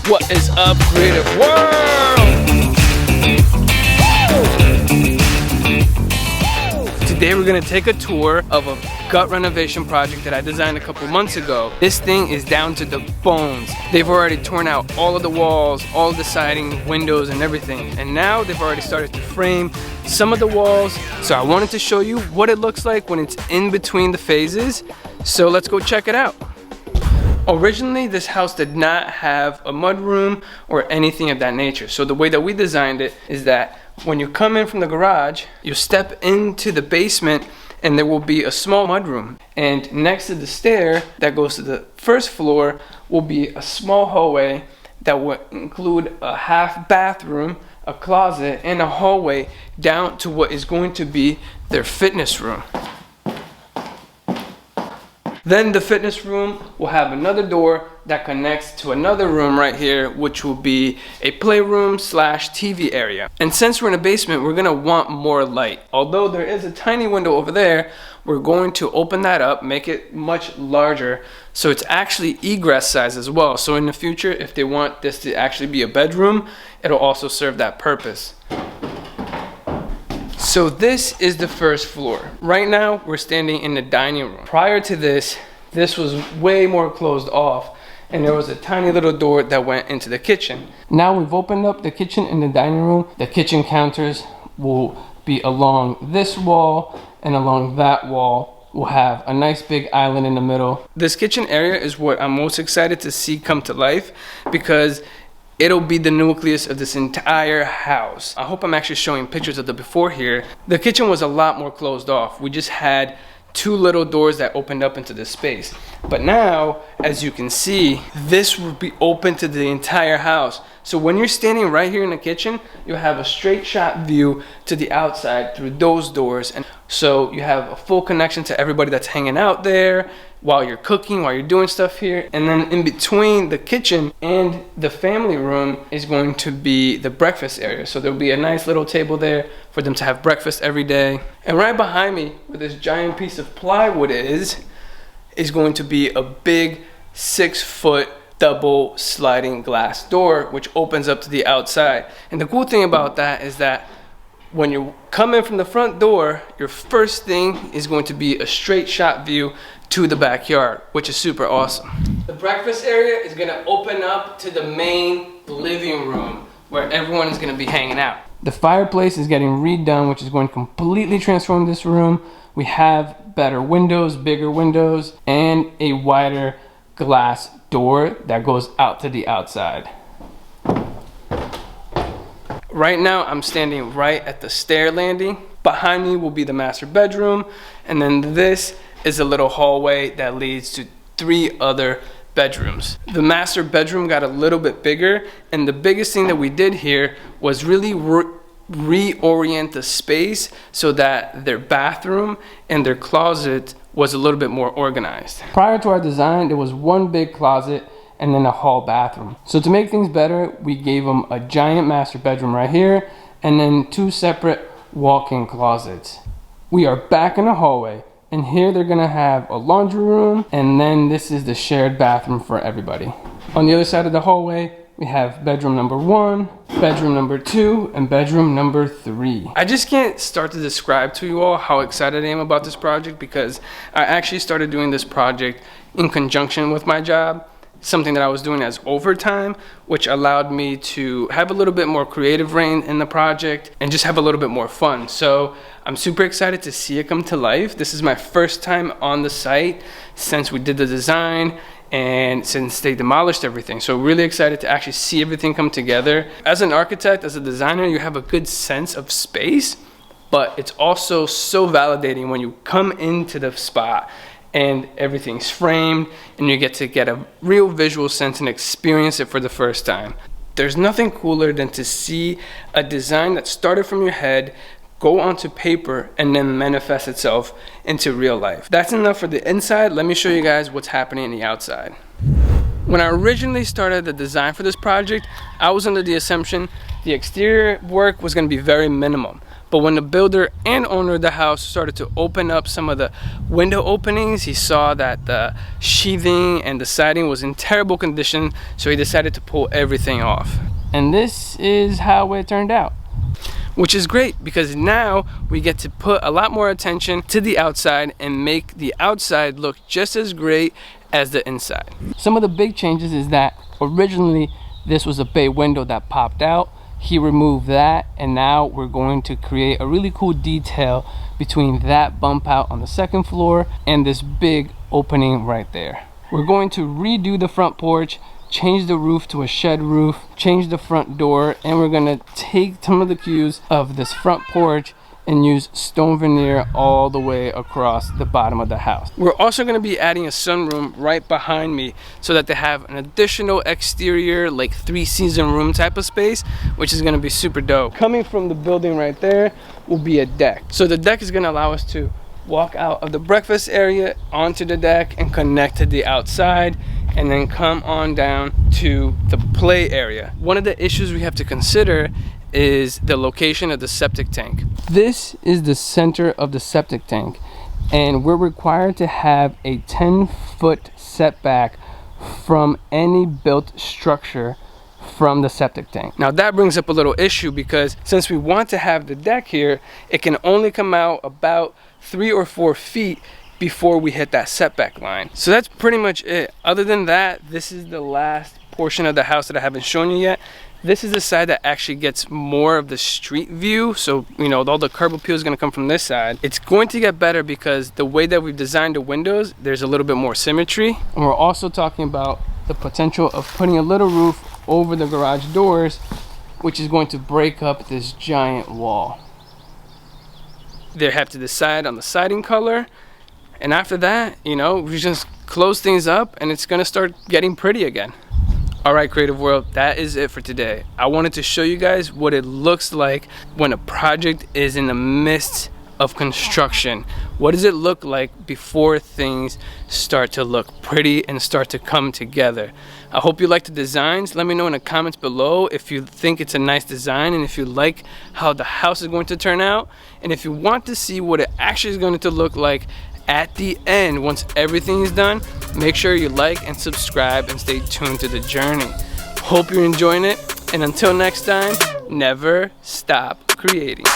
What is up, creative world? Today we're gonna take a tour of a gut renovation project that I designed a couple months ago. This thing is down to the bones. They've already torn out all of the walls, all of the siding, windows, and everything. And now they've already started to frame some of the walls. So I wanted to show you what it looks like when it's in between the phases. So let's go check it out. Originally, this house did not have a mudroom or anything of that nature. So the way that we designed it is that when you come in from the garage, you step into the basement and there will be a small mudroom. And next to the stair that goes to the first floor will be a small hallway that will include a half bathroom, a closet, and a hallway down to what is going to be their fitness room. Then the fitness room will have another door that connects to another room right here, which will be a playroom slash TV area. And since we're in a basement, we're gonna want more light. Although there is a tiny window over there, we're going to open that up, make it much larger, so it's actually egress size as well. So in the future, if they want this to actually be a bedroom, it'll also serve that purpose. So this is the first floor. Right now, we're standing in the dining room. Prior to this, this was way more closed off, and there was a tiny little door that went into the kitchen. Now we've opened up the kitchen and the dining room. The kitchen counters will be along this wall, and along that wall, we'll have a nice big island in the middle. This kitchen area is what I'm most excited to see come to life because it'll be the nucleus of this entire house. I hope I'm actually showing pictures of the before here. The kitchen was a lot more closed off. We just had two little doors that opened up into this space. But now, as you can see, this will be open to the entire house. So when you're standing right here in the kitchen, you'll have a straight shot view to the outside through those doors. And so you have a full connection to everybody that's hanging out there while you're cooking, while you're doing stuff here. And then in between the kitchen and the family room is going to be the breakfast area. So there'll be a nice little table there for them to have breakfast every day. And right behind me, where this giant piece of plywood is going to be a big 6-foot double sliding glass door, which opens up to the outside. And the cool thing about that is that when you come in from the front door, your first thing is going to be a straight shot view to the backyard, which is super awesome. The breakfast area is gonna open up to the main living room where everyone is gonna be hanging out. The fireplace is getting redone, which is going to completely transform this room. We have better windows, bigger windows, and a wider glass door that goes out to the outside. Right now, I'm standing right at the stair landing. Behind me will be the master bedroom, and then this is a little hallway that leads to 3 other bedrooms. The master bedroom got a little bit bigger, and the biggest thing that we did here was really reorient the space so that their bathroom and their closet was a little bit more organized. Prior to our design, there was one big closet and then a hall bathroom. So to make things better, we gave them a giant master bedroom right here and then 2 separate walk-in closets. We are back in the hallway, and here they're gonna have a laundry room, and then this is the shared bathroom for everybody. On the other side of the hallway, we have bedroom number 1, bedroom number 2, and bedroom number 3. I just can't start to describe to you all how excited I am about this project because I actually started doing this project in conjunction with my job, something that I was doing as overtime, which allowed me to have a little bit more creative reign in the project and just have a little bit more fun. So I'm super excited to see it come to life. This is my first time on the site since we did the design and since they demolished everything. So really excited to actually see everything come together. As an architect, as a designer, you have a good sense of space, but it's also so validating when you come into the spot and everything's framed and you get a real visual sense and experience it for the first time. There's nothing cooler than to see a design that started from your head go onto paper and then manifest itself into real life. That's enough for the inside. Let me show you guys what's happening in the outside. When I originally started the design for this project, I was under the assumption the exterior work was going to be very minimum. But when the builder and owner of the house started to open up some of the window openings, he saw that the sheathing and the siding was in terrible condition, so he decided to pull everything off. And this is how it turned out, which is great because now we get to put a lot more attention to the outside and make the outside look just as great as the inside. Some of the big changes is that originally this was a bay window that popped out. He removed that, and now we're going to create a really cool detail between that bump out on the second floor and this big opening right there. We're going to redo the front porch, change the roof to a shed roof, change the front door, and we're gonna take some of the cues of this front porch and use stone veneer all the way across the bottom of the house. We're also gonna be adding a sunroom right behind me so that they have an additional exterior, like 3-season room type of space, which is gonna be super dope. Coming from the building right there will be a deck. So the deck is gonna allow us to walk out of the breakfast area onto the deck and connect to the outside, and then come on down to the play area. One of the issues we have to consider is the location of the septic tank. This is the center of the septic tank, and we're required to have a 10-foot setback from any built structure from the septic tank. Now that brings up a little issue because since we want to have the deck here, it can only come out about 3 or 4 feet before we hit that setback line. So that's pretty much it. Other than that, this is the last portion of the house that I haven't shown you yet. This is the side that actually gets more of the street view. So, you know, all the curb appeal is gonna come from this side. It's going to get better because the way that we've designed the windows, there's a little bit more symmetry. And we're also talking about the potential of putting a little roof over the garage doors, which is going to break up this giant wall. They have to decide on the siding color. And after that, you know, we just close things up and it's gonna start getting pretty again. All right, creative world, that is it for today. I wanted to show you guys what it looks like when a project is in the midst of construction. What does it look like before things start to look pretty and start to come together? I hope you like the designs. Let me know in the comments below if you think it's a nice design and if you like how the house is going to turn out. And if you want to see what it actually is going to look like at the end, once everything is done, make sure you like and subscribe and stay tuned to the journey. Hope you're enjoying it, and until next time, never stop creating.